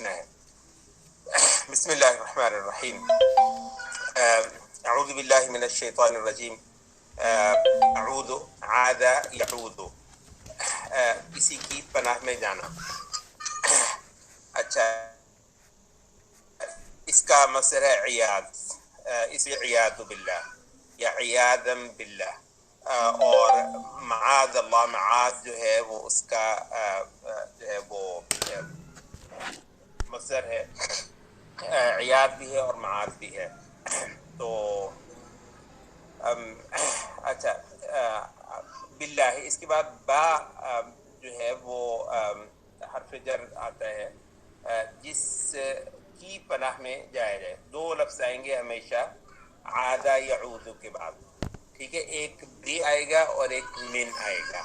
پوچھنا ہے. بسم اللہ الرحمن الرحیم. اعوذ باللہ من الشیطان الرجیم. اعوذ عاد یعود، کسی کی پناہ میں جانا. اچھا، اس کا مصدر ہے عیاذ، اس لیے عیاذ باللہ یا عیاذم باللہ. اور معاذ اللہ، معاذ جو ہے وہ اس کا جو ہے وہ مصدر ہے. عیاذ بھی ہے اور معاذ بھی ہے. تو اچھا، باللہ اس کے بعد با جو ہے وہ حرف جر آتا ہے، جس کی پناہ میں جایا جائے. دو لفظ آئیں گے ہمیشہ عادہ یعود کے بعد، ٹھیک ہے. ایک بے آئے گا اور ایک من آئے گا.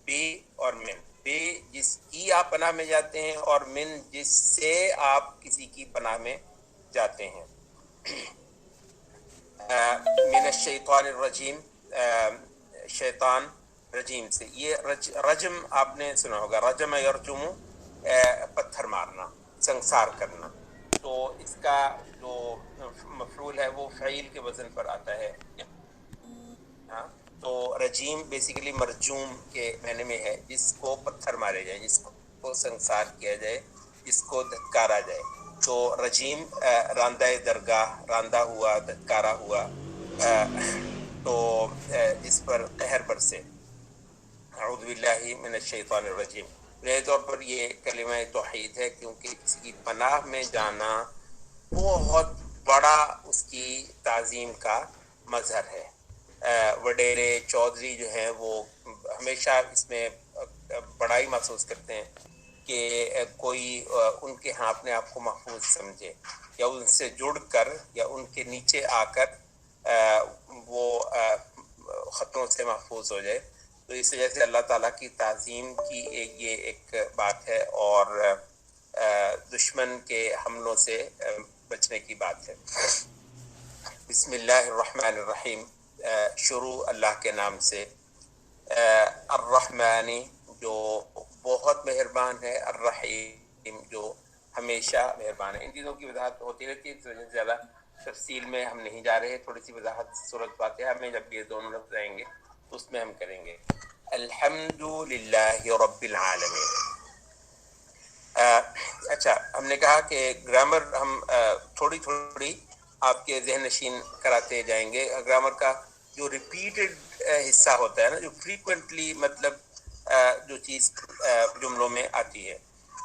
بے اور من. بے جس کی آپ پناہ میں جاتے ہیں، اور من جس سے آپ کسی کی پناہ میں جاتے ہیں. من الشیطان الرجیم، شیطان رجیم سے. یہ رجم آپ نے سنا ہوگا، رجم یرجم، پتھر مارنا، سنسار کرنا. تو اس کا جو مفعول ہے وہ فعیل کے وزن پر آتا ہے. ہاں، تو رجیم بیسیکلی مرجوم کے معنی میں ہے، جس کو پتھر مارے جائے، جس کو سنسار کیا جائے، جس کو دھتکارا جائے. تو رجیم راندہ درگاہ، راندہ ہوا، دھتکارا ہوا، تو جس پر قہر برسے. اعوذ باللہ من الشیطان الرجیم. بنیادی طور پر یہ کلمہ توحید ہے، کیونکہ کسی کی پناہ میں جانا بہت بڑا اس کی تعظیم کا مظہر ہے. وڈیرے چودھری جو ہیں وہ ہمیشہ اس میں بڑائی محسوس کرتے ہیں کہ کوئی ان کے ہاں اپنے آپ کو محفوظ سمجھے، یا ان سے جڑ کر یا ان کے نیچے آ کر وہ خطروں سے محفوظ ہو جائے. تو اس وجہ سے اللہ تعالیٰ کی تعظیم کی یہ ایک بات ہے، اور دشمن کے حملوں سے بچنے کی بات ہے. بسم اللہ الرحمن الرحیم. شروع اللہ کے نام سے. الرحمانی جو بہت مہربان ہے، الرحیم جو ہمیشہ مہربان ہے. ان چیزوں کی وضاحت ہوتی رہتی ہے، اس وجہ سے زیادہ تفصیل میں ہم نہیں جا رہے. تھوڑی سی وضاحت سورۃ فاتحہ میں جب یہ دونوں لفظ آئیں گے تو اس میں ہم کریں گے. الحمد للہ رب العالمین. اچھا، ہم نے کہا کہ گرامر ہم تھوڑی تھوڑی آپ کے ذہن نشین کراتے جائیں گے. گرامر کا جو ریپیٹڈ حصہ ہوتا ہے نا، جو فریکوینٹلی مطلب جو چیز جملوں میں آتی ہے.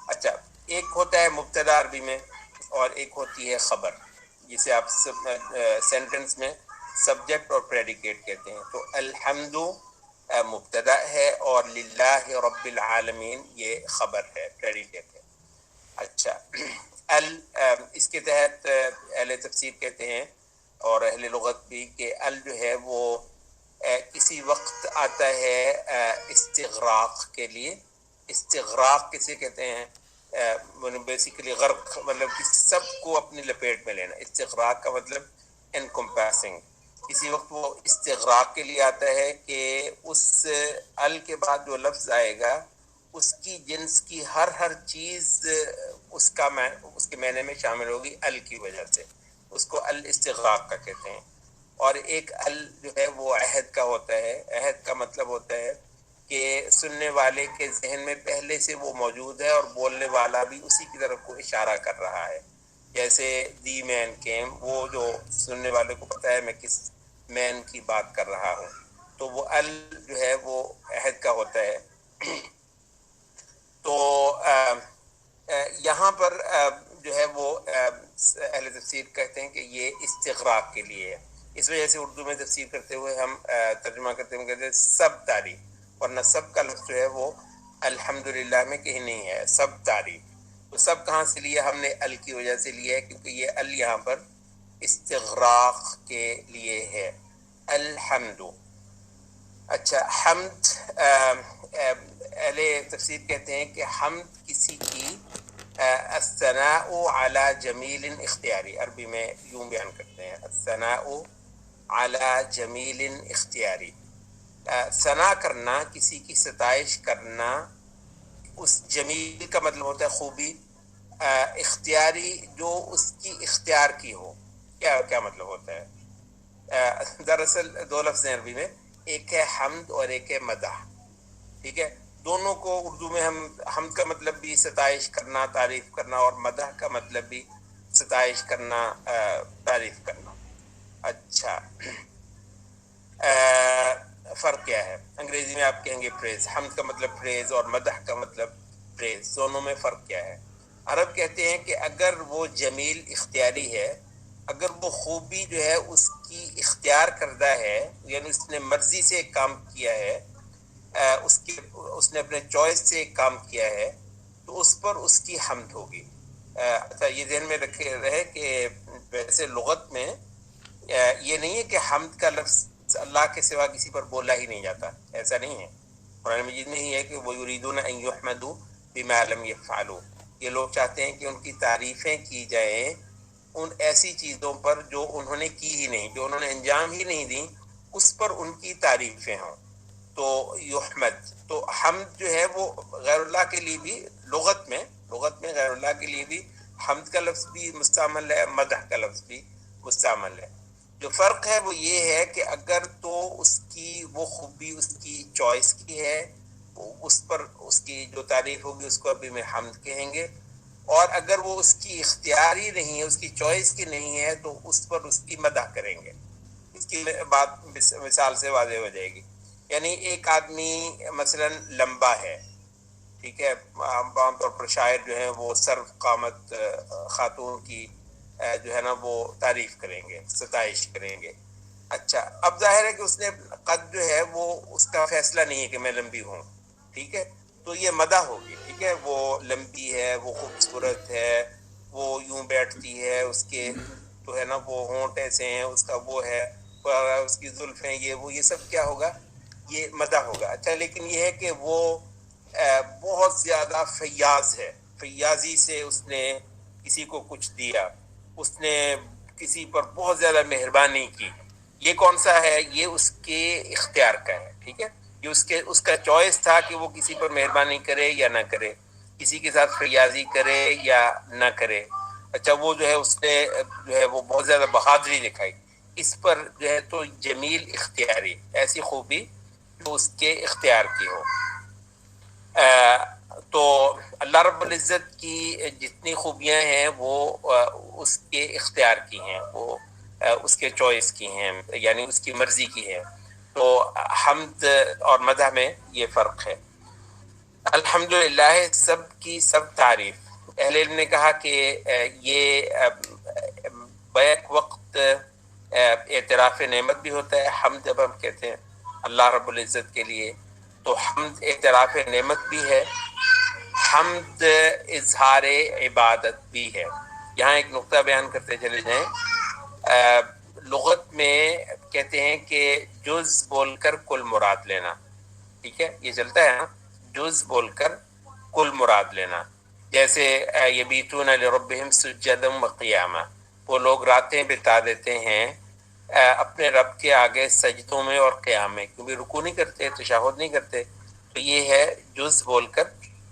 اچھا، ایک ہوتا ہے مبتدا عربی میں، اور ایک ہوتی ہے خبر، جسے آپ سینٹنس میں سبجیکٹ اور پریڈیکیٹ کہتے ہیں. تو الحمد مبتدا ہے، اور للہ رب العالمین یہ خبر ہے، پریڈیکیٹ ہے. اچھا، اس کے تحت اہل تفسیر کہتے ہیں اور اہل لغت بھی کہ ال جو ہے وہ کسی وقت آتا ہے استغراق کے لیے. استغراق کسے کہتے ہیں؟ بیسیکلی غرق، مطلب کہ سب کو اپنی لپیٹ میں لینا. استغراق کا مطلب انکمپاسنگ. کسی وقت وہ استغراق کے لیے آتا ہے کہ اس ال کے بعد جو لفظ آئے گا اس کی جنس کی ہر چیز اس کے معنی میں شامل ہوگی ال کی وجہ سے. اس کو الاستغراق کا کہتے ہیں. اور ایک ال جو ہے وہ عہد کا ہوتا ہے. عہد کا مطلب ہوتا ہے کہ سننے والے کے ذہن میں پہلے سے وہ موجود ہے، اور بولنے والا بھی اسی کی طرف کو اشارہ کر رہا ہے. جیسے دی مین کیم، وہ جو سننے والے کو پتہ ہے میں کس مین کی بات کر رہا ہوں. تو وہ ال جو ہے وہ عہد کا ہوتا ہے. تو یہاں پر جو ہے وہ اہل تفسیر کہتے ہیں کہ یہ استغراق کے لیے ہے. اس وجہ سے اردو میں تفسیر کرتے ہوئے ہم ترجمہ کرتے ہوئے کہتے ہیں سب تعریف، ورنہ سب کا لفظ جو ہے وہ الحمدللہ میں کہیں نہیں ہے، سب تعریف. تو سب کہاں سے لیا؟ ہم نے ال کی وجہ سے لیا ہے، کیونکہ یہ ال یہاں پر استغراق کے لیے ہے. الحمد. اچھا، حمد اہل تفسیر کہتے ہیں کہ حمد کسی کی الثناء علی جمیل اختیاری، عربی میں یوں بیان کرتے ہیں الثناء علی جمیل اختیاری. ثنا کرنا، کسی کی ستائش کرنا. اس جمیل کا مطلب ہوتا ہے خوبی، اختیاری جو اس کی اختیار کی ہو. کیا مطلب ہوتا ہے؟ دراصل دو لفظ ہیں عربی میں، ایک ہے حمد اور ایک ہے مدح. ٹھیک ہے، دونوں کو اردو میں ہم حمد کا مطلب بھی ستائش کرنا، تعریف کرنا، اور مدح کا مطلب بھی ستائش کرنا، تعریف کرنا. اچھا، فرق کیا ہے؟ انگریزی میں آپ کہیں گے پریز، حمد کا مطلب پریز اور مدح کا مطلب پریز، دونوں میں فرق کیا ہے؟ عرب کہتے ہیں کہ اگر وہ جمیل اختیاری ہے، اگر وہ خوبی جو ہے اس کی اختیار کردہ ہے، یعنی اس نے مرضی سے ایک کام کیا ہے، اس نے اپنے چوائس سے ایک کام کیا ہے، تو اس پر اس کی حمد ہوگی. اچھا، یہ ذہن میں رکھے رہے کہ ویسے لغت میں یہ نہیں ہے کہ حمد کا لفظ اللہ کے سوا کسی پر بولا ہی نہیں جاتا، ایسا نہیں ہے. قرآن مجید میں ہی ہے کہ وَيُرِيدُونَ أَن يُحْمَدُوا بِمَا لَمْ يَفْعَلُوا، یہ لوگ چاہتے ہیں کہ ان کی تعریفیں کی جائیں ان ایسی چیزوں پر جو انہوں نے کی ہی نہیں، جو انہوں نے انجام ہی نہیں دی، اس پر ان کی تعریفیں ہوں. تو یحمد، تو حمد جو ہے وہ غیر اللہ کے لیے بھی لغت میں غیر اللہ کے لیے بھی حمد کا لفظ بھی مستعمل ہے، مدح کا لفظ بھی مستعمل ہے. جو فرق ہے وہ یہ ہے کہ اگر تو اس کی وہ خوبی اس کی چوائس کی ہے، اس پر اس کی جو تعریف ہوگی اس کو ابھی میں حمد کہیں گے، اور اگر وہ اس کی اختیاری نہیں ہے، اس کی چوائس کی نہیں ہے، تو اس پر اس کی مدح کریں گے. اس کی بات مثال سے واضح ہو جائے گی. یعنی ایک آدمی مثلا لمبا ہے، ٹھیک ہے، عام طور پر شاعر جو ہے وہ سرو قامت خاتون کی جو ہے نا وہ تعریف کریں گے، ستائش کریں گے. اچھا، اب ظاہر ہے کہ اس نے قد جو ہے وہ اس کا فیصلہ نہیں ہے کہ میں لمبی ہوں، ٹھیک ہے، تو یہ مدح ہوگی. ٹھیک ہے، وہ لمبی ہے، وہ خوبصورت ہے، وہ یوں بیٹھتی ہے، اس کے تو ہے نا وہ ہونٹ ایسے ہیں، اس کا وہ ہے، اس کی زلفیں، یہ سب کیا ہوگا؟ یہ مدح ہوگا. اچھا، لیکن یہ ہے کہ وہ بہت زیادہ فیاض ہے، فیاضی سے اس نے کسی کو کچھ دیا، اس نے کسی پر بہت زیادہ مہربانی کی. یہ کون سا ہے؟ یہ اس کے اختیار کا ہے. ٹھیک ہے، یہ اس کا چوائس تھا کہ وہ کسی پر مہربانی کرے یا نہ کرے، کسی کے ساتھ فیاضی کرے یا نہ کرے. اچھا، وہ جو ہے اس نے جو ہے وہ بہت زیادہ بہادری دکھائی، اس پر جو ہے تو جمیل اختیاری، ایسی خوبی جو اس کے اختیار کی ہو. تو اللہ رب العزت کی جتنی خوبیاں ہیں وہ اس کے اختیار کی ہیں، وہ اس کے چوائس کی ہیں، یعنی اس کی مرضی کی ہے. تو حمد اور مدح میں یہ فرق ہے. الحمدللہ، سب کی سب تعریف. اہل علم نے کہا کہ یہ بیک وقت اعتراف نعمت بھی ہوتا ہے. حمد جب ہم کہتے ہیں اللہ رب العزت کے لیے تو حمد اعتراف نعمت بھی ہے، حمد اظہار عبادت بھی ہے. یہاں ایک نقطہ بیان کرتے چلے جائیں. لغت میں کہتے ہیں کہ جز بول کر کل مراد لینا. ٹھیک ہے، یہ چلتا ہے نا، جز بول کر کل مراد لینا. جیسے یبیتون لربہم سجدا وقیاما، وہ لوگ راتیں بتا دیتے ہیں اپنے رب کے آگے سجدوں میں اور قیام میں، کیونکہ رکوع نہیں کرتے، تشہد نہیں کرتے. تو یہ ہے جز بول کر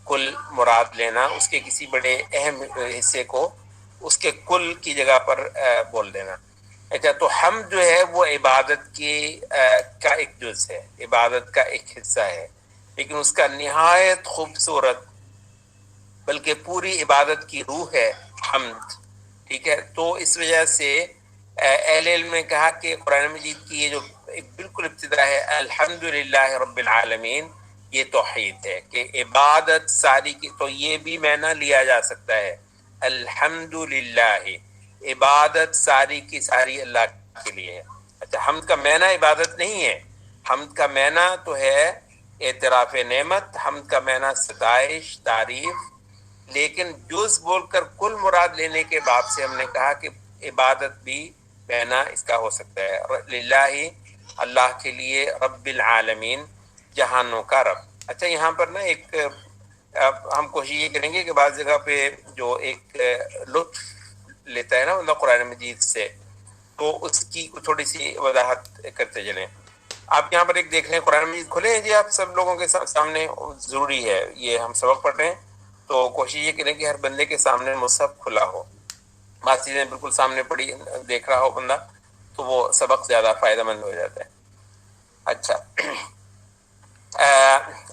کل مراد لینا، اس کے کسی بڑے اہم حصے کو اس کے کل کی جگہ پر بول دینا. اچھا، تو حمد جو ہے وہ عبادت کا ایک جز ہے، عبادت کا ایک حصہ ہے، لیکن اس کا نہایت خوبصورت بلکہ پوری عبادت کی روح ہے حمد. ٹھیک ہے، تو اس وجہ سے اہل علم نے کہا کہ قرآن مجید کی یہ جو بالکل ابتدا ہے الحمدللہ رب العالمین، یہ توحید ہے کہ عبادت ساری کی. تو یہ بھی معنی لیا جا سکتا ہے الحمدللہ، عبادت ساری کی ساری اللہ کے لیے ہے. اچھا، حمد کا معنی عبادت نہیں ہے، حمد کا معنی تو ہے اعتراف نعمت، حمد کا معنی ستائش، تعریف. لیکن جز بول کر کل مراد لینے کے باب سے ہم نے کہا کہ عبادت بھی معنی اس کا ہو سکتا ہے للہ، اللہ کے لیے، رب العالمین، جہانوں کا رب. اچھا، یہاں پر نا ایک ہم کوشش یہ کریں گے کہ بعض جگہ پہ جو ایک لطف لیتا ہے نا اللہ قرآن مجید سے، تو اس کی تھوڑی سی وضاحت کرتے چلیں. آپ یہاں پر ایک دیکھ لیں، قرآن مجید کھلے ہیں جی آپ سب لوگوں کے سامنے، ضروری ہے یہ ہم سبق پڑھ رہے ہیں تو کوشش یہ کریں کہ ہر بندے کے سامنے مصحف کھلا ہو، بعض چیزیں بالکل سامنے پڑی دیکھ رہا ہو بندہ تو وہ سبق زیادہ فائدہ مند ہو جاتا ہے۔ اچھا،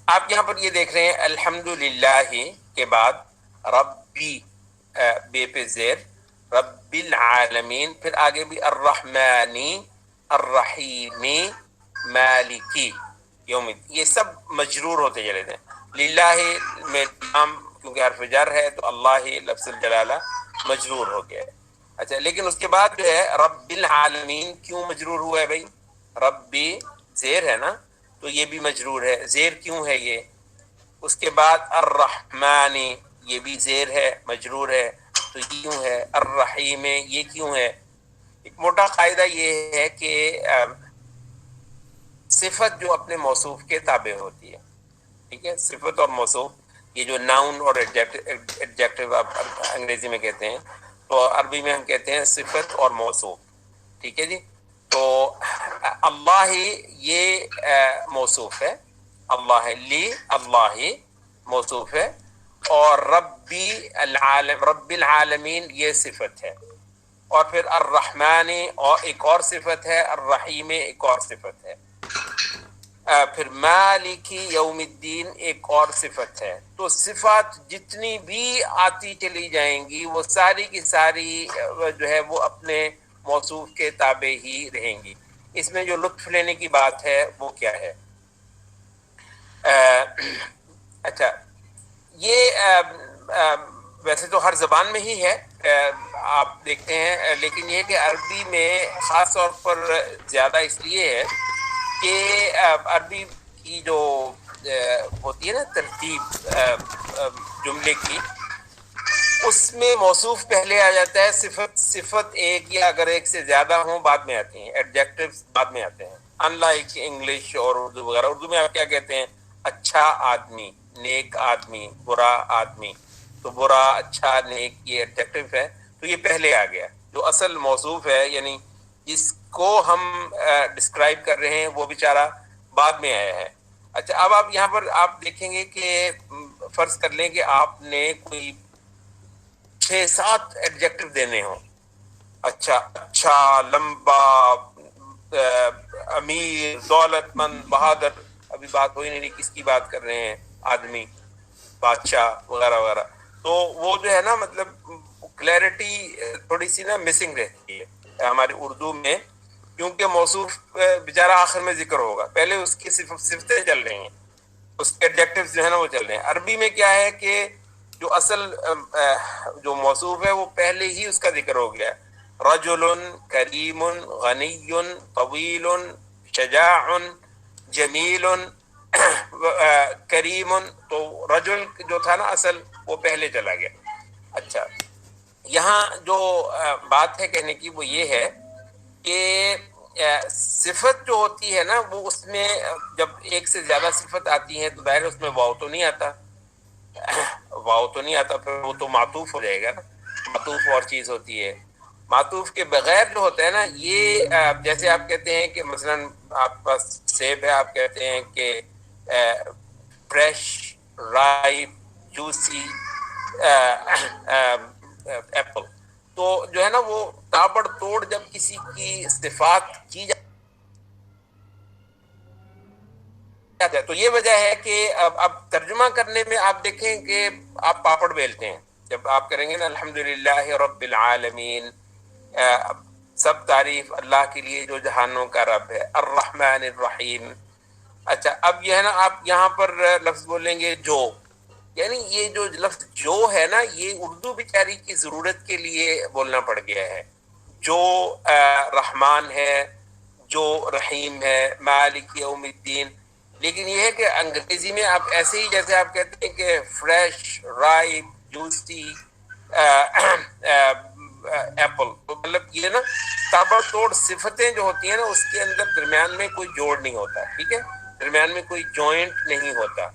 آپ یہاں پر یہ دیکھ رہے ہیں الحمدللہ کے بعد ربی، بے پہ زیر، رب العالمین، پھر آگے بھی الرحمانی الرحیمی مالکی یوم الدین، یہ سب مجرور ہوتے چلے تھے۔ للہ میں نام کیونکہ حرف جر ہے تو اللہ لفظ الجلالہ مجرور ہو گیا ہے۔ اچھا، لیکن اس کے بعد جو ہے رب العالمین کیوں مجرور ہوا ہے بھائی؟ ربی زیر ہے نا تو یہ بھی مجرور ہے، زیر کیوں ہے یہ؟ اس کے بعد الرحمانی یہ بھی زیر ہے، مجرور ہے، تو یہ کیوں ہے؟ الرحیم یہ کیوں ہے؟ ایک موٹا قاعدہ یہ ہے کہ صفت جو اپنے موصوف کے تابع ہوتی ہے، ٹھیک ہے، صفت اور موصوف، یہ جو ناؤن اور ایڈجیکٹو آپ انگریزی میں کہتے ہیں تو عربی میں ہم کہتے ہیں صفت اور موصوف، ٹھیک ہے جی۔ تو اللہ یہ موصوف ہے، اللہ لی اللہ موصوف ہے، اور ربی العالم رب العالمین یہ صفت ہے، اور پھر الرحمن اور ایک اور صفت ہے، الرحیم ایک اور صفت ہے، پھر مالکی یوم الدین ایک اور صفت ہے۔ تو صفات جتنی بھی آتی چلی جائیں گی وہ ساری کی ساری جو ہے وہ اپنے موصوف کے تابع ہی رہیں گی۔ اس میں جو لطف لینے کی بات ہے وہ کیا ہے؟ اچھا، یہ ویسے تو ہر زبان میں ہی ہے، آپ دیکھتے ہیں، لیکن یہ کہ عربی میں خاص طور پر زیادہ اس لیے ہے کہ عربی کی جو ہوتی ہے نا ترتیب جملے کی، اس میں موصوف پہلے آ جاتا ہے، صفت ایک یا اگر ایک سے زیادہ ہوں بعد میں آتی ہیں، ایڈجیکٹیوز بعد میں آتے ہیں، ان لائک انگلش اور اردو وغیرہ۔ اردو میں آپ کیا کہتے ہیں؟ اچھا آدمی، نیک آدمی، برا آدمی، تو برا، اچھا، نیک یہ ایڈجیکٹیو ہے، تو یہ پہلے آ گیا۔ جو اصل موصوف ہے یعنی جس کو ہم ڈسکرائب کر رہے ہیں وہ بیچارہ بعد میں آیا ہے۔ اچھا، اب آپ یہاں پر آپ دیکھیں گے کہ فرض کر لیں کہ آپ نے کوئی 6-7 ایڈجیکٹو دینے ہوں، اچھا، اچھا، لمبا، امیر، دولت مند، بہادر، ابھی بات ہوئی نہیں کس کی بات کر رہے ہیں، آدمی، بادشاہ وغیرہ وغیرہ، تو وہ جو ہے نا مطلب کلیئرٹی تھوڑی سی نا مسنگ رہتی ہے ہماری اردو میں، کیونکہ موصوف بیچارہ آخر میں ذکر ہوگا، پہلے اس کی صفتیں چل رہی ہیں، اس کے ایڈجیکٹیوز جو ہے نا وہ چل رہے ہیں۔ عربی میں کیا ہے کہ جو اصل جو موصوف ہے وہ پہلے ہی اس کا ذکر ہو گیا، رجل کریم غنی طویل شجاع جمیل کریم، تو رجل جو تھا نا اصل وہ پہلے چلا گیا۔ اچھا، یہاں جو بات ہے کہنے کی وہ یہ ہے کہ صفت جو ہوتی ہے نا وہ اس میں جب ایک سے زیادہ صفت آتی ہے تو ظاہر اس میں واو تو نہیں آتا، واو تو نہیں آتا، پھر وہ تو معطوف ہو جائے گا نا، معطوف اور چیز ہوتی ہے۔ معطوف کے بغیر جو ہوتا ہے نا یہ جیسے آپ کہتے ہیں کہ مثلا آپ کے پاس سیب ہے، آپ کہتے ہیں کہ فریش، رائپ، جوسی ایپل، تو جو ہے نا وہ تابڑ توڑ جب کسی کی صفات کی جائے تو یہ وجہ ہے کہ اب ترجمہ کرنے میں آپ دیکھیں کہ آپ پاپڑ بیلتے ہیں، جب آپ کریں گے نا الحمدللہ رب العالمین، سب تعریف اللہ کے لیے جو جہانوں کا رب ہے، الرحمن الرحیم۔ اچھا، اب یہ ہے نا آپ یہاں پر لفظ بولیں گے جو، یعنی یہ جو لفظ جو ہے نا یہ اردو بیچاری کی ضرورت کے لیے بولنا پڑ گیا ہے، جو رحمان ہے، جو رحیم ہے، مالک یوم الدین۔ لیکن یہ ہے کہ انگریزی میں آپ ایسے ہی جیسے آپ کہتے ہیں کہ فریش، رائپ، جوسی ایپل، تو مطلب یہ نا تابڑ توڑ صفتیں جو ہوتی ہیں نا اس کے اندر درمیان میں کوئی جوڑ نہیں ہوتا، ٹھیک ہے، درمیان میں کوئی جوائنٹ نہیں ہوتا،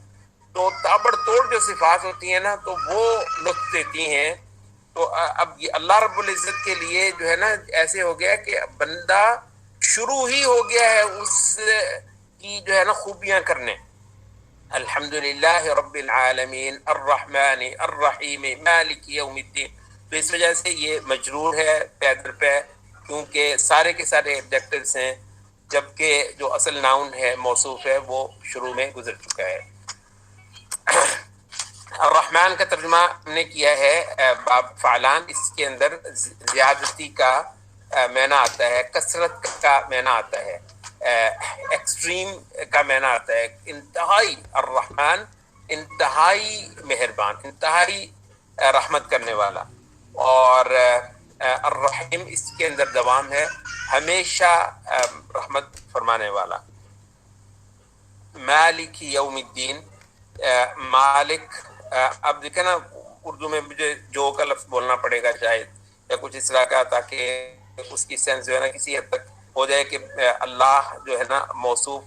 تو تابڑ توڑ جو صفات ہوتی ہیں نا تو وہ لطف دیتی ہیں۔ تو اب یہ اللہ رب العزت کے لیے جو ہے نا ایسے ہو گیا کہ بندہ شروع ہی ہو گیا ہے اس کی جو ہے نا خوبیاں کرنے، الحمدللہ رب العالمین الرحمن الرحیم مالک یوم الدین. تو اس وجہ سے یہ مجرور ہے پیدر پہ، کیونکہ سارے کے سارے ایڈجیکٹوز ہیں، جبکہ جو اصل ناؤن ہے موصوف ہے وہ شروع میں گزر چکا ہے. الرحمن کا ترجمہ ہم نے کیا ہے باب فعلان. اس کے اندر زیادتی کا معنی آتا ہے، کثرت کا معنی آتا ہے، ایکسٹریم کا معنی آتا ہے. انتہائی الرحمن، انتہائی مہربان، انتہائی رحمت کرنے والا. اور الرحیم اس کے اندر دوام ہے، ہمیشہ رحمت فرمانے والا. مالک یوم الدین، مالک. اب دیکھیں نا اردو میں مجھے جو کا لفظ بولنا پڑے گا شاید، یا کچھ اس طرح کا، تاکہ اس کی سینس جو ہے نا کسی حد تک ہو جائے کہ اللہ جو ہے نا موصوف،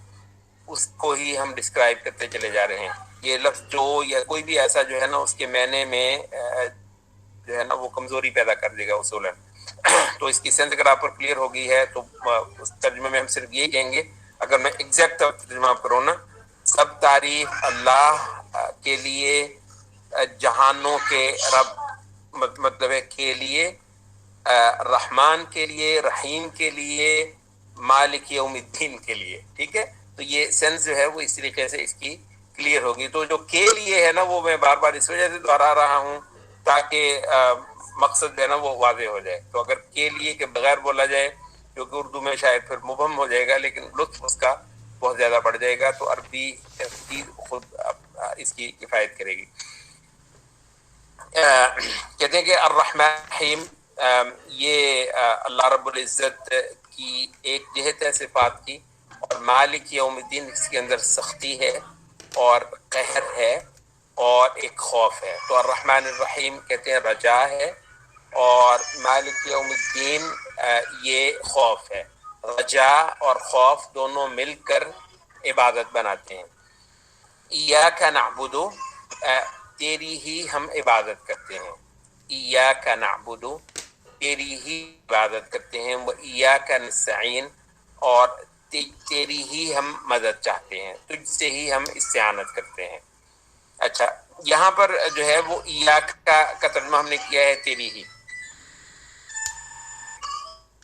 اس کو ہی ہم ڈسکرائب کرتے چلے جا رہے ہیں. یہ لفظ جو یا کوئی بھی ایسا جو ہے نا اس کے معنی میں جو ہے نا وہ کمزوری پیدا کر دے گا اصولاً. تو اس کی سینس اگر آپ پر کلیئر ہو گئی ہے تو اس ترجمے میں ہم صرف یہی کہیں گے، اگر میں ایگزیکٹ ترجمہ کروں نا، سب تعریف اللہ کے لیے، جہانوں کے رب مطلب ہے کے لیے، رحمان کے لیے، رحیم کے لیے، مالک یوم الدین کے لیے. ٹھیک ہے، تو یہ سینس جو ہے وہ اس طریقے سے اس کی کلیئر ہوگی. تو جو کے لیے ہے نا وہ میں بار بار اس وجہ سے دہرا رہا ہوں تاکہ مقصد جو ہے نا وہ واضح ہو جائے. تو اگر کے لیے کے بغیر بولا جائے، کیونکہ اردو میں شاید پھر مبہم ہو جائے گا، لیکن لطف اس کا بہت زیادہ بڑھ جائے گا، تو عربی تفسیر خود اس کی کفایت کرے گی. کہتے ہیں کہ الرحمن الرحیم، یہ اللہ رب العزت کی ایک جہت ہے صفات کی، اور مالک یوم الدین اس کے اندر سختی ہے اور قہر ہے اور ایک خوف ہے. تو الرحمن الرحیم کہتے ہیں رجا ہے، اور مالک یوم الدین یہ خوف ہے. رجا اور خوف دونوں مل کر عبادت بناتے ہیں. ایاک نعبد، تیری ہی ہم عبادت کرتے ہیں. ایاک نعبد، تیری ہی عبادت کرتے ہیں. وہ ایاک نستعین، اور تیری ہی ہم مدد چاہتے ہیں، تجھ سے ہی ہم استعانت کرتے ہیں. اچھا، یہاں پر جو ہے وہ ایاک کا ترجمہ ہم نے کیا ہے تیری ہی.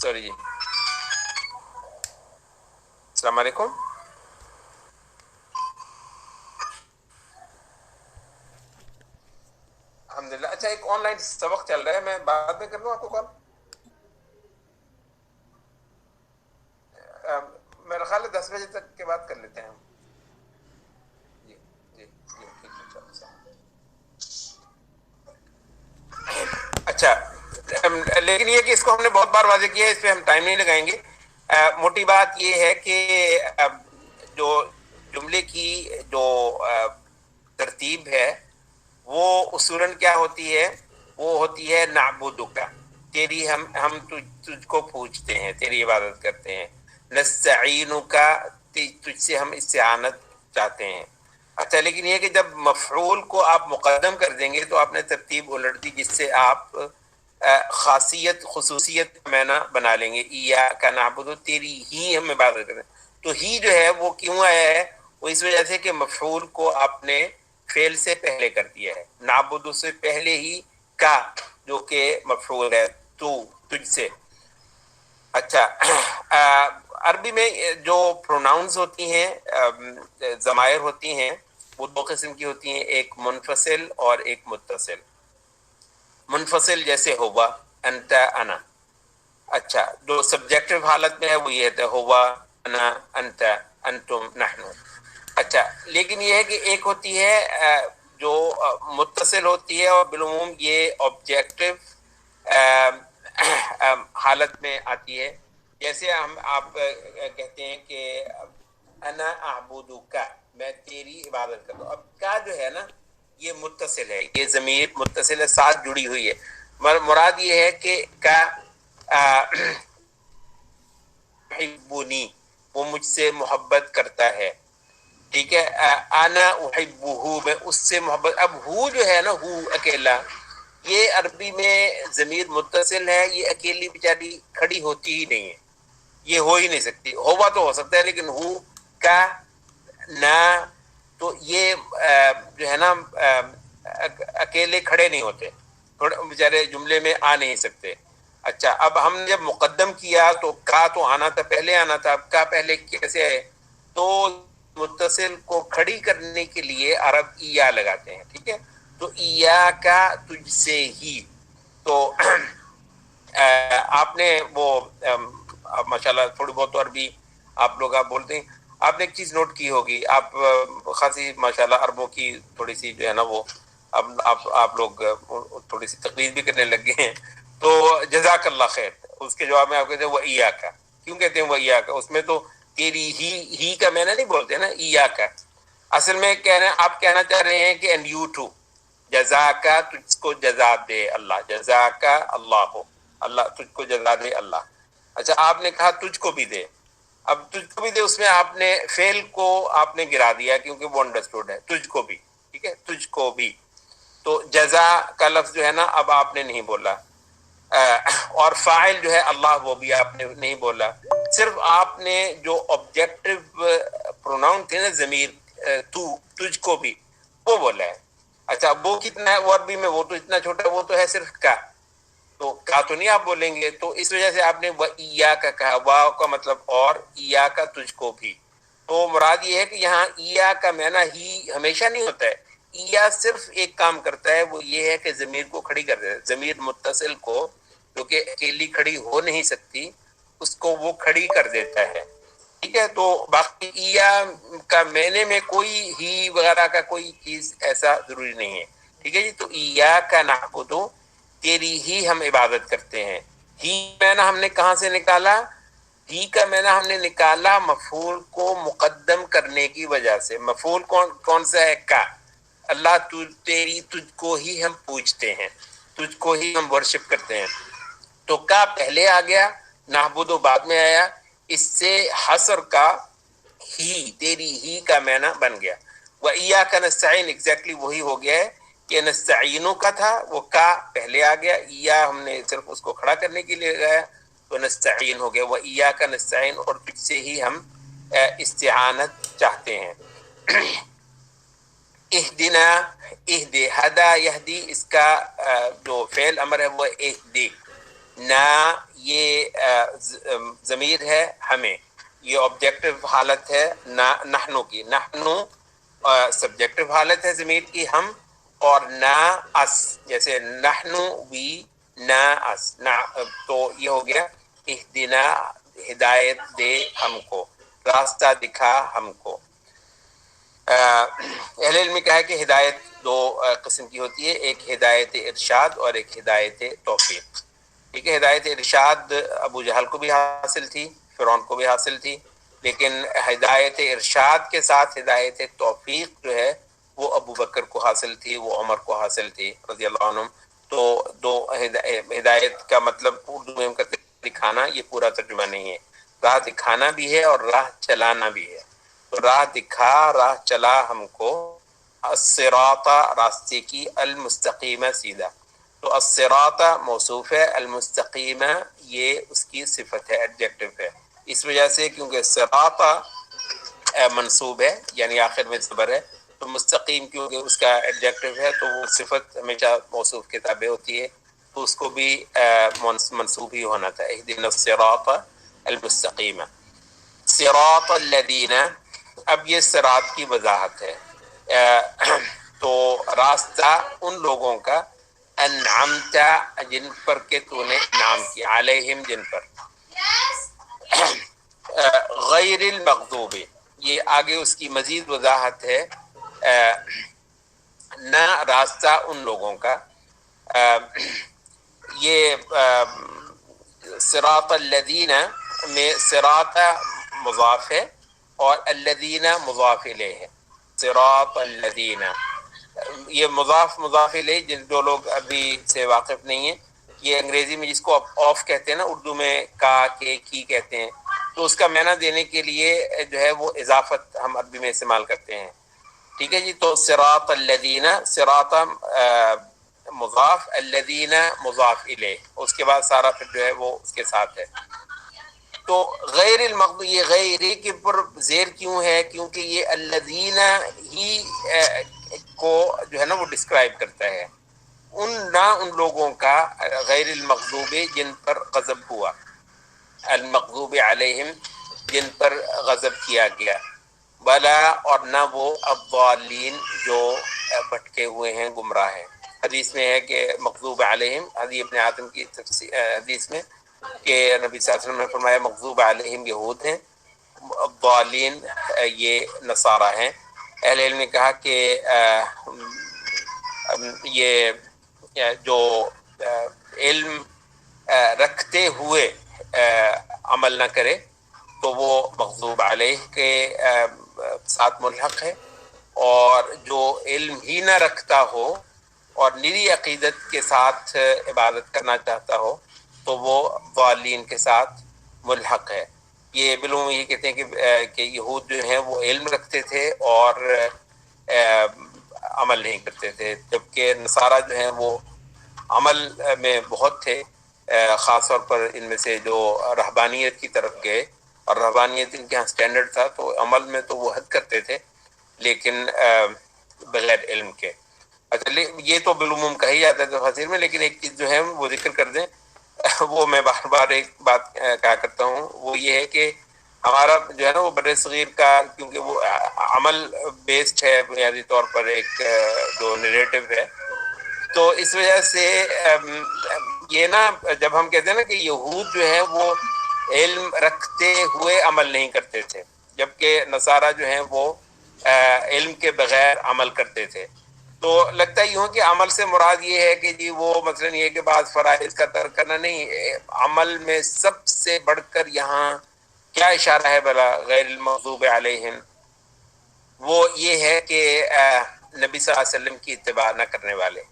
سوری جی، السلام علیکم. الحمدللہ. اچھا، ایک آن لائن سبق چل رہا ہے، میں بعد میں کر لوں آپ کو کال؟ میرا خیال ہے 10 بجے تک کے بعد کر لیتے ہیں ہم. جی جی جی، ٹھیک ہے، چلو. اچھا، لیکن یہ کہ اس کو ہم نے بہت بار واضح کیا ہے، اس پہ ہم ٹائم نہیں لگائیں گے. موٹی بات یہ ہے کہ جو جملے کی جو ترتیب ہے وہ اصولاً کیا ہوتی ہے؟ وہ ہوتی ہے نعبدک، تیری ہم تجھ کو پوچھتے ہیں، تیری عبادت کرتے ہیں. نستعینک، تجھ سے ہم استعانت چاہتے ہیں. اچھا، لیکن یہ کہ جب مفعول کو آپ مقدم کر دیں گے تو آپ نے ترتیب الٹ دی، جس سے آپ خاصیت خصوصیت کا معنی بنا لیں گے. ایاک نعبد، تیری ہی ہم عبادت کرتے ہیں. تو ہی جو ہے وہ کیوں آیا ہے؟ وہ اس وجہ سے کہ مفعول کو آپ نے فعل سے پہلے کر دیا ہے. نعبد سے پہلے ہی کا، جو کہ مفعول ہے، تو تجھ سے. اچھا، عربی میں جو پروناؤنز ہوتی ہیں، ضمائر ہوتی ہیں، وہ دو قسم کی ہوتی ہیں، ایک منفصل اور ایک متصل. منفصل جیسے ہوا، انت، انا. اچھا، جو سبجیکٹو حالت میں ہے وہ یہ ہے ہوا، انا، انت، انتم، نحن. اچھا، لیکن یہ ہے کہ ایک ہوتی ہے جو متصل ہوتی ہے، اور بالعموم یہ آبجیکٹو حالت میں آتی ہے. جیسے آپ کہتے ہیں کہ انا اعبدک، میں تیری عبادت کرتا ہوں. اب کا جو ہے نا یہ متصل ہے، یہ ضمیر متصل ہے، ساتھ جڑی ہوئی ہے. مراد یہ ہے کہ کا احبنی، وہ مجھ سے محبت کرتا ہے. ٹھیک ہے، انا احبہ، میں اس سے محبت. اب ہو جو ہے نا، ہو اکیلا، یہ عربی میں ضمیر متصل ہے، یہ اکیلی بیچاری کھڑی ہوتی ہی نہیں ہے، یہ ہو ہی نہیں سکتی. ہوا تو ہو سکتا ہے لیکن ہو، کا، نہ. تو یہ جو ہے نا اکیلے کھڑے نہیں ہوتے، تھوڑے بیچارے جملے میں آ نہیں سکتے. اچھا، اب ہم نے جب مقدم کیا تو کا تو آنا تھا، پہلے آنا تھا. اب کا پہلے کیسے آئے؟ تو متصل کو کھڑی کرنے کے لیے عرب ایا لگاتے ہیں. ٹھیک ہے، تو ایا کا تجھ سے ہی. تو آپ نے وہ ماشاءاللہ تھوڑی بہت عربی آپ لوگ آپ بولتے ہیں. آپ نے ایک چیز نوٹ کی ہوگی، آپ خاصی ماشاءاللہ عربوں کی تھوڑی سی جو ہے نا وہ اب آپ لوگ تھوڑی سی تقلید بھی کرنے لگ گئے ہیں. تو جزاک اللہ خیر، اس کے جواب میں آپ کہتے ہیں وہ ایا کا. کیوں کہتے ہیں وہ ایا کا؟ اس میں تو تیری ہی کا میں نہیں بولتے نا، ایا کا. اصل میں آپ کہنا چاہ رہے ہیں کہ اینڈ یو ٹو، جزاکا تجھ کو جزا دے اللہ، جزاکا اللہ ہو، اللہ تجھ کو جزا دے اللہ. اچھا، آپ نے کہا تجھ کو بھی دے. اب تجھ کو بھی دے، اس میں آپ نے فعل کو آپ نے گرا دیا کیونکہ وہ انڈرسٹوڈ ہے، تجھ کو بھی. ٹھیک ہے، تجھ کو بھی. تو جزا کا لفظ جو ہے نا اب آپ نے نہیں بولا، اور فاعل جو ہے اللہ وہ بھی آپ نے نہیں بولا. صرف آپ نے جو آبجیکٹو پروناؤن تھے نا ضمیر تو، تجھ کو بھی، وہ بولا ہے. اچھا، وہ کتنا ہے وہ عربی میں؟ وہ تو اتنا چھوٹا، وہ تو ہے صرف کا. تو کا تو نہیں آپ بولیں گے، تو اس وجہ سے آپ نے وَإِيَّاكَ کہا. واو کا مطلب اور، ایاکا تجھ کو بھی. تو مراد یہ ہے کہ یہاں ایا کا معنی ہی ہمیشہ نہیں ہوتا ہے. ایا صرف ایک کام کرتا ہے، وہ یہ ہے کہ ضمیر کو کھڑی کر دیتا ہے. ضمیر متصل کو جو کہ اکیلی کھڑی ہو نہیں سکتی، اس کو وہ کھڑی کر دیتا ہے. ٹھیک ہے، تو باقی ایا کا معنی میں کوئی ہی وغیرہ کا کوئی چیز ایسا ضروری نہیں ہے. ٹھیک ہے جی. تو ایاک نعبد، تیری ہی ہم عبادت کرتے ہیں. ہی معنی ہم نے کہاں سے نکالا؟ ہی کا معنی ہم نے نکالا مفعول کو مقدم کرنے کی وجہ سے. مفعول کون سا ہے؟ کا. اللہ تجھ کو ہی ہم پوجتے ہیں، تجھ کو ہی ہم ورشپ کرتے ہیں. تو کا پہلے آ گیا، نعبد بعد میں آیا. اس سے حصر کا ہی، تیری ہی کا معنی بن گیا. وَإِيَّاكَ نَسْتَعِينُ ایگزیکٹلی وہی ہو گیا ہے کہ نستعینوں کا تھا، وہ کا پہلے آ گیا. ایا ہم نے صرف اس کو کھڑا کرنے کے لیے لگایا تو نستعین ہو گیا. وَإِيَّاكَ نَسْتَعِينُ، اور تجھ سے ہی ہم استعانت چاہتے ہیں. اہدنا، اہد، ہدا یہدی، اس کا جو فعل امر ہے وہ اہدی. نا یہ ضمیر ہے ہمیں، یہ آبجیکٹو حالت ہے نحنو کی. نحنو سبجیکٹو حالت ہے ضمیر کی ہم، اور نا اس، جیسے نحنو وی نا اس. تو یہ ہو گیا اہدنا، ہدایت دے ہم کو، راستہ دکھا ہم کو. اہل علم کا ہے کہ ہدایت دو قسم کی ہوتی ہے، ایک ہدایت ارشاد اور ایک ہدایت توفیق. ٹھیک ہے، ہدایت ارشاد ابو جہل کو بھی حاصل تھی، فرعون کو بھی حاصل تھی، لیکن ہدایت ارشاد کے ساتھ ہدایت توفیق جو ہے وہ ابو بکر کو حاصل تھی، وہ عمر کو حاصل تھی رضی اللہ عنہم. تو دو ہدایت کا مطلب اردو میں دکھانا، یہ پورا ترجمہ نہیں ہے. راہ دکھانا بھی ہے اور راہ چلانا بھی ہے. تو راہ دکھا، راہ چلا ہم کو، الصراط راستے کی، المستقیم سیدھا. تو الصراط موصوف ہے، المستقیم یہ اس کی صفت ہے، ایڈجیکٹو ہے. اس وجہ سے کیونکہ صراط منصوب ہے یعنی آخر میں زبر ہے، تو مستقیم کیونکہ اس کا ایڈجیکٹو ہے تو وہ صفت ہمیشہ موصوف کے تابع ہوتی ہے، تو اس کو بھی منصوب ہی ہونا تھا. اہدنا الصراط المستقیم. صراط الذین، اب یہ صراط کی وضاحت ہے. تو راستہ ان لوگوں کا، انعمت جن پر کہ تو نے انعام کیا، علیہم جن پر. غیر المغضوب، یہ آگے اس کی مزید وضاحت ہے. نہ راستہ ان لوگوں کا، یہ صراط الذین میں صراط مضاف ہے اور الذین مضاف الیہ ہے. صراط الذین، یہ مضاف الیہ، جن جو لوگ ابھی سے واقف نہیں ہیں، یہ انگریزی میں جس کو آف کہتے ہیں نا، اردو میں کا کے کی کہتے ہیں، تو اس کا معنی دینے کے لیے جو ہے وہ اضافت ہم عربی میں استعمال کرتے ہیں. ٹھیک ہے جی. تو صراط الذین، صراط مضاف، الذین مضاف الیہ، اس کے بعد سارا پھر جو ہے وہ اس کے ساتھ ہے. تو غیر المغضوب، یہ غیر کے پر زیر کیوں ہے؟ کیونکہ یہ الذین ہی کو جو ہے نا وہ ڈسکرائب کرتا ہے، ان لوگوں کا، غیر المغضوب جن پر غضب ہوا، المغضوب علیہم جن پر غضب کیا گیا، بلا اور نہ وہ الضالین جو بھٹکے ہوئے ہیں، گمراہ ہیں۔ حدیث میں ہے کہ مغضوب علیہم، حدیث ابن حاتم کی حدیث میں کہ نبی صلی اللہ علیہ وسلم نے فرمایا مغضوب علیہم یہود ہیں، الضالین یہ نصارہ ہیں۔ اہل علم نے کہا کہ یہ جو علم رکھتے ہوئے عمل نہ کرے تو وہ مغضوب علیہ کے ساتھ ملحق ہے، اور جو علم ہی نہ رکھتا ہو اور نری عقیدت کے ساتھ عبادت کرنا چاہتا ہو تو وہ ضالین کے ساتھ ملحق ہے۔ یہ بالعموم یہ کہتے ہیں کہ یہود جو ہیں وہ علم رکھتے تھے اور عمل نہیں کرتے تھے، جبکہ نصارہ جو ہیں وہ عمل میں بہت تھے، خاص طور پر ان میں سے جو رہبانیت کی طرف گئے، اور رہبانیت ان کے ہاں سٹینڈرڈ تھا، تو عمل میں تو وہ حد کرتے تھے لیکن بغیر علم کے۔ اچھا، یہ تو بالعموم کہا ہی جاتا ہے تفاسیر میں، لیکن ایک چیز جو ہے وہ ذکر کر دیں، وہ میں بار بار ایک بات کہا کرتا ہوں، وہ یہ ہے کہ ہمارا جو ہے نا وہ بر صغیر کا، کیونکہ وہ عمل بیسڈ ہے بنیادی طور پر، ایک جو نریٹو ہے، تو اس وجہ سے یہ نا جب ہم کہتے ہیں نا کہ یہود جو ہے وہ علم رکھتے ہوئے عمل نہیں کرتے تھے، جبکہ نصارہ جو ہیں وہ علم کے بغیر عمل کرتے تھے، تو لگتا ہی ہوں کہ عمل سے مراد یہ ہے کہ جی وہ مثلا یہ کہ بعض فرائض کا ترک کرنا نہیں، عمل میں سب سے بڑھ کر یہاں کیا اشارہ ہے بلا غیر المغضوب علیہم؟ وہ یہ ہے کہ نبی صلی اللہ علیہ وسلم کی اتباع نہ کرنے والے،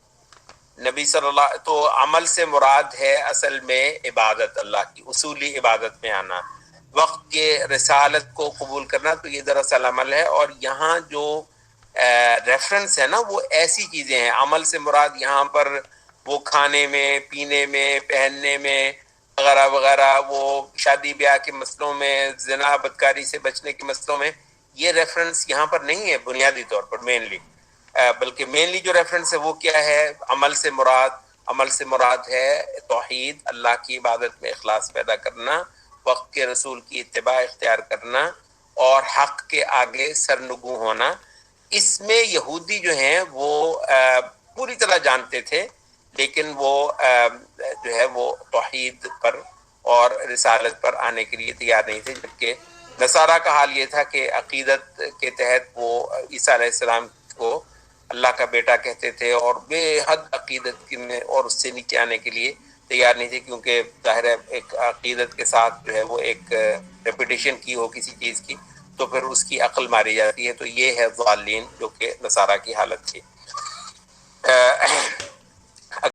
نبی صلی اللہ، تو عمل سے مراد ہے اصل میں عبادت، اللہ کی اصولی عبادت میں آنا، وقت کے رسالت کو قبول کرنا، تو یہ دراصل عمل ہے۔ اور یہاں جو ریفرنس ہے نا وہ ایسی چیزیں ہیں، عمل سے مراد یہاں پر وہ کھانے میں، پینے میں، پہننے میں وغیرہ وغیرہ، وہ شادی بیاہ کے مسئلوں میں، زنا بدکاری سے بچنے کے مسئلوں میں، یہ ریفرنس یہاں پر نہیں ہے بنیادی طور پر مینلی، بلکہ مینلی جو ریفرنس ہے وہ کیا ہے؟ عمل سے مراد ہے توحید، اللہ کی عبادت میں اخلاص پیدا کرنا، وقت کے رسول کی اتباع اختیار کرنا، اور حق کے آگے سرنگوں ہونا۔ اس میں یہودی جو ہیں وہ پوری طرح جانتے تھے، لیکن وہ جو ہے وہ توحید پر اور رسالت پر آنے کے لیے تیار نہیں تھے، جبکہ نصارہ کا حال یہ تھا کہ عقیدت کے تحت وہ عیسیٰ علیہ السلام کو اللہ کا بیٹا کہتے تھے، اور بے حد عقیدت میں اور اس سے نیچے آنے کے لیے تیار نہیں تھے، کیونکہ ظاہر ہے ایک عقیدت کے ساتھ جو ہے وہ ایک ریپیٹیشن کی ہو کسی چیز کی تو پھر اس کی عقل ماری جاتی ہے، تو یہ ہے ضالین جو کہ نصارہ کی حالت تھی۔